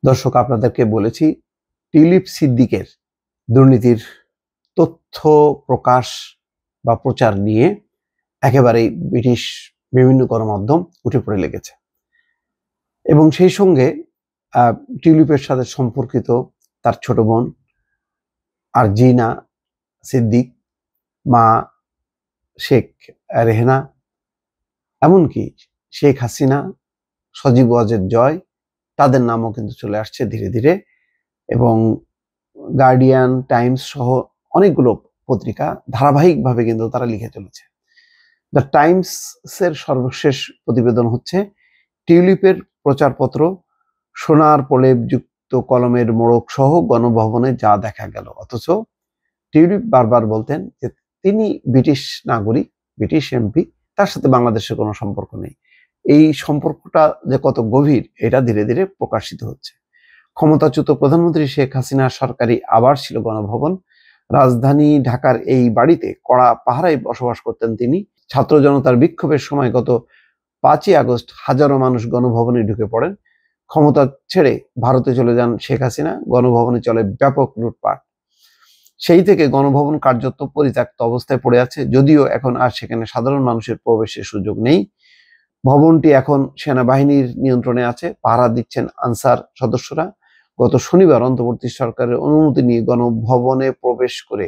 দর্শক, আপনাদেরকে বলেছি টিউলিপ সিদ্দিকের দুর্নীতির তথ্য প্রকাশ বা প্রচার নিয়ে একেবারেই ব্রিটিশ বিভিন্ন গণমাধ্যম উঠে পড়ে লেগেছে এবং সেই সঙ্গে টিউলিপের সাথে সম্পর্কিত তার ছোট বোন আরজিনা সিদ্দিক, মা শেখ রেহেনা, এমনকি শেখ হাসিনা, সজীব ওয়াজেদ জয়, তাদের নামও কিন্তু চলে আসছে ধীরে ধীরে। এবং গার্ডিয়ান, টাইমস সহ অনেকগুলো পত্রিকা ধারাবাহিকভাবে কিন্তু তারা লিখে চলেছে। দ্য টাইমসের সর্বশেষ প্রতিবেদন হচ্ছে টিউলিপের প্রচারপত্র, সোনার প্রলেপযুক্ত কলমের মোড়ক সহ গণভবনে যা দেখা গেল। অথচ টিউলিপ বারবার বলতেন যে তিনি ব্রিটিশ নাগরিক, ব্রিটিশ এমপি, তার সাথে বাংলাদেশের কোনো সম্পর্ক নেই। এই সম্পর্কটা যে কত গভীর এটা ধীরে ধীরে প্রকাশিত হচ্ছে। ক্ষমতাচ্যুত প্রধানমন্ত্রী শেখ হাসিনার সরকারি আবাস ছিল গণভবন। রাজধানী ঢাকার এই বাড়িতে কড়া পাহারায় বসবাস করতেন তিনি। ছাত্র জনতার বিক্ষোভের সময় গত 5ই আগস্ট হাজারো মানুষ গণভবনে ঢুকে পড়েন। ক্ষমতা ছেড়ে ভারতে চলে যান শেখ হাসিনা। গণভবনে চলে ব্যাপক লুটপাট। সেই থেকে গণভবন কার্যত পরিত্যক্ত অবস্থায় পড়ে আছে, যদিও এখন আর সেখানে সাধারণ মানুষের প্রবেশের সুযোগ নেই। ভবনটি এখন সেনাবাহিনীর নিয়ন্ত্রণে আছে, পাহারা দিচ্ছেন আনসার সদস্যরা। গত শনিবার অন্তর্বর্তী সরকারের অনুমতি নিয়ে গণভবনে প্রবেশ করে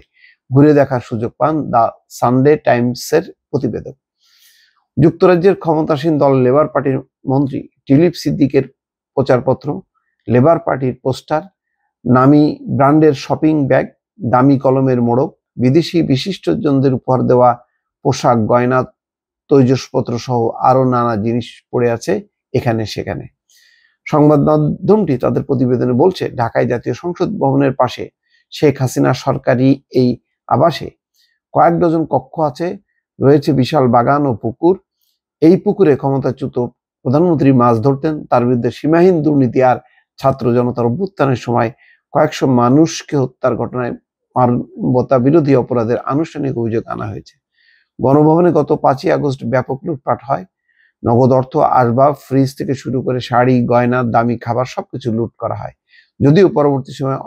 ঘুরে দেখার সুযোগ পান দ্য সানডে টাইমসের প্রতিবেদক। যুক্তরাজ্যের ক্ষমতাসীন দল লেবার পার্টির মন্ত্রী টিউলিপ সিদ্দিকের প্রচারপত্র, লেবার পার্টির পোস্টার, নামি ব্র্যান্ডের শপিং ব্যাগ, দামি কলমের মোড়ক, বিদেশি বিশিষ্টজনদের উপহার দেওয়া পোশাক, গয়না, তৈজসপত্র সহ আরো নানা জিনিস পড়ে আছে এখানে সেখানে। সংবাদ মাধ্যমটি তাদের প্রতিবেদনে বলছে, ঢাকায় জাতীয় সংসদ ভবনের পাশে শেখ হাসিনার সরকারি এই আবাসে কয়েক ডজন কক্ষ আছে, রয়েছে বিশাল বাগান ও পুকুর। এই পুকুরে ক্ষমতাচ্যুত প্রধানমন্ত্রী মাছ ধরতেন। তার বিরুদ্ধে সীমাহীন দুর্নীতি আর ছাত্র জনতার অভ্যুত্থানের সময় কয়েকশো মানুষকে হত্যার ঘটনায় মানবতা বিরোধী অপরাধের আনুষ্ঠানিক অভিযোগ আনা হয়েছে। গণভবনে গত 5ই আগস্ট ব্যাপক লুটপাট হয়। নগদ অর্থ, আসবাব, ফ্রিজ থেকে শুরু করে শাড়ি, গয়না, দামি খাবার সবকিছু লুট করা হয়। যদিও পরবর্তী সময়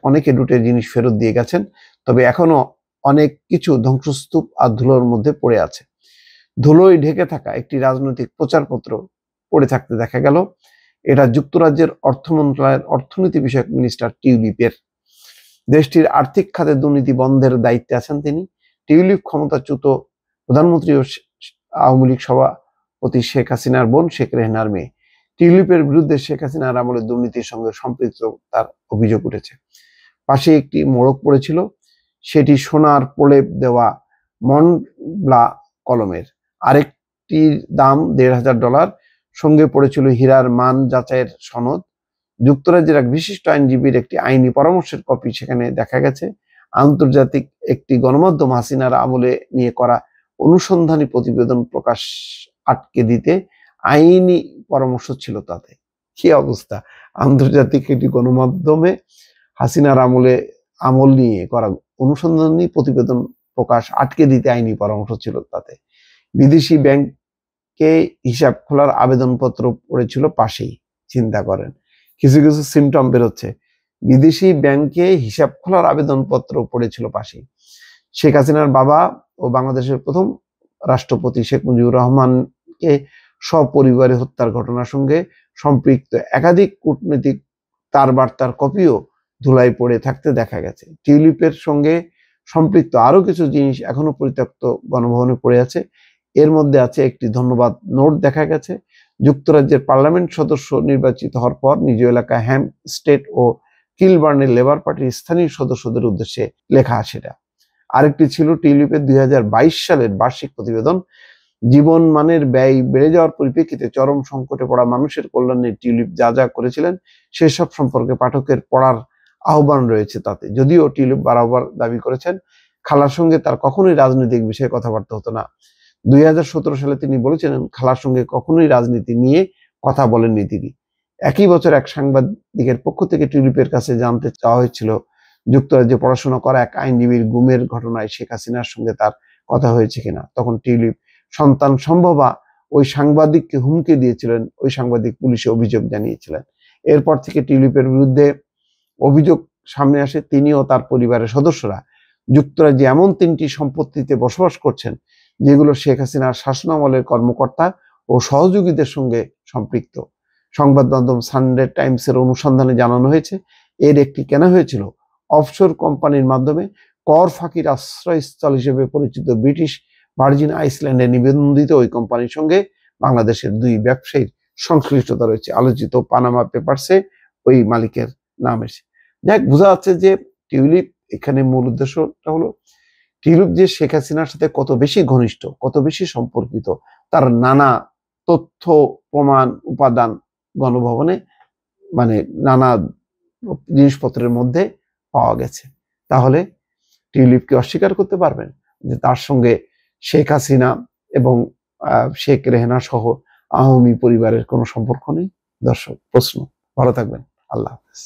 অনেকে লুটের জিনিস ফেরত দিয়ে গেছেন, তবে এখনো অনেক কিছু ধ্বংসস্তূপ আর ধুলোর মধ্যে পড়ে আছে। ধুলোয় ঢেকে থাকা একটি রাজনৈতিক প্রচারপত্র পড়ে থাকতে দেখা গেল। এটা যুক্তরাজ্যের অর্থ মন্ত্রণালয়ের অর্থনীতি বিষয়ক মিনিস্টার টিউলিপের। দেশটির আর্থিক খাতে দুর্নীতি বন্ধের দায়িত্বে আছেন তিনি। টিউলিপ ক্ষমতাচ্যুত প্রধানমন্ত্রী ও আওয়ামী লীগ সভাপতি শেখ হাসিনার বোন শেখ রেহেনার মেয়ে। টিউলিপের বিরুদ্ধে শেখ হাসিনার আমলে দুর্নীতির সঙ্গে সম্পৃক্ত তার অভিযোগ উঠেছে। পাশে একটি মোড়ক পড়েছিল, সেটি সোনার প্রলেপ দেওয়া মন্টব্লা কলমের। আরেকটির দাম $1,500। সঙ্গে পড়েছিল হীরার মান যাচাইয়ের সনদ। যুক্তরাজ্যের এক বিশিষ্ট আইনজীবীর একটি আইনি পরামর্শের কপি সেখানে দেখা গেছে। আন্তর্জাতিক একটি গণমাধ্যম হাসিনার আমলে নিয়ে করা অনুসন্ধানী প্রতিবেদন প্রকাশ আটকে দিতে আইনি পরামর্শ ছিল তাতে। কি অবস্থা! আন্তর্জাতিক একটি গণমাধ্যমে হাসিনার আমল নিয়ে করা অনুসন্ধানী প্রতিবেদন প্রকাশ আটকে দিতে আইনি পরামর্শ ছিল তাতে। বিদেশি ব্যাংকে হিসাব খোলার আবেদনপত্র পড়েছিল পাশেই। চিন্তা করেন, কিছু কিছু সিমটম বেরোচ্ছে। বিদেশি ব্যাংকে হিসাব খোলার আবেদনপত্র পড়েছিল পাশেই। শেখ হাসিনার বাবা ও বাংলাদেশের প্রথম রাষ্ট্রপতি শেখ মুজিবুর রহমানকে সপরিবারে হত্যার ঘটনার সঙ্গে সম্পৃক্ত একাধিক কূটনৈতিক তার বার্তার কপিও ধুলায় পড়ে থাকতে দেখা গেছে। টিউলিপের সঙ্গে সম্পৃক্ত আরো কিছু জিনিস এখনো পরিত্যক্ত গণভবনে পড়ে আছে। এর মধ্যে আছে একটি ধন্যবাদ নোট দেখা গেছে। যুক্তরাজ্যের পার্লামেন্ট সদস্য নির্বাচিত হওয়ার পর নিজ এলাকা হ্যামস্টেড ও কিলবার্নের লেবার পার্টির স্থানীয় সদস্যদের উদ্দেশ্যে লেখা সেটা। আরেকটি ছিল টিউলিপের 2022 সালের বার্ষিক প্রতিবেদন। জীবন মানের ব্যয় বেড়ে যাওয়ার পরিপ্রেক্ষিতে চরম সংকটে পড়া মানুষের কল্যাণে টিউলিপ যা যা করেছিলেন সেসব সম্পর্কে পাঠকের পড়ার আহ্বান রয়েছে তাতে। যদিও টিউলিপ বারবার দাবি করেছেন খালার সঙ্গে তার কখনোই রাজনৈতিক বিষয়ে কথাবার্তা হতো না। 2017 সালে তিনি বলেছিলেন খালার সঙ্গে কখনোই রাজনীতি নিয়ে কথা বলেননি তিনি। একই বছর এক সাংবাদিকের পক্ষ থেকে টিউলিপের কাছে জানতে চাওয়া হয়েছিল যুক্তরাজ্যে পড়াশোনা করা এক আইনজীবীর গুমের ঘটনায় শেখ হাসিনার সঙ্গে তার কথা হয়েছে কিনা। তখন টিউলিপ সন্তান সম্ভবা ওই সাংবাদিককে হুমকি দিয়েছিলেন। ওই সাংবাদিক পুলিশে অভিযোগ জানিয়েছিলেন। এরপর থেকে টিউলিপের বিরুদ্ধে অভিযোগ সামনে আসে। তিনি ও তার পরিবারের সদস্যরা যুক্তরাজ্যে এমন 3টি সম্পত্তিতে বসবাস করছেন যেগুলো শেখ হাসিনার শাসনামলের কর্মকর্তা ও সহযোগীদের সঙ্গে সম্পৃক্ত। সংবাদ মাধ্যম সানডে টাইমসের অনুসন্ধানে জানানো হয়েছে এর একটি কেনা হয়েছিল অফশোর কোম্পানির মাধ্যমে কর ফাঁকির আশ্রয়স্থল হিসেবে পরিচিত ব্রিটিশ ভার্জিন আইল্যান্ডে নিবন্ধিত ওই কোম্পানির সঙ্গে বাংলাদেশের 2 ব্যবসায়ীর সংশ্লিষ্টতা রয়েছে। আলোচিত পানামা পেপারসে ওই মালিকের নাম এসে যাক, বোঝা যাচ্ছে যে টিউলিপ এখানে মূল উদ্দেশ্যটা হলো টিউলিপ যে শেখ হাসিনার সাথে কত বেশি ঘনিষ্ঠ, কত বেশি সম্পর্কিত, তার নানা তথ্য প্রমাণ উপাদান গণভবনে মানে নানা জিনিসপত্রের মধ্যে পাওয়া গেছে। তাহলে টিউলিপকে অস্বীকার করতে পারবেন যে তার সঙ্গে শেখ হাসিনা এবং শেখ রেহেনা সহ আওয়ামী পরিবারের কোনো সম্পর্ক নেই? দর্শক প্রশ্ন। ভালো থাকবেন। আল্লাহ হাফেজ।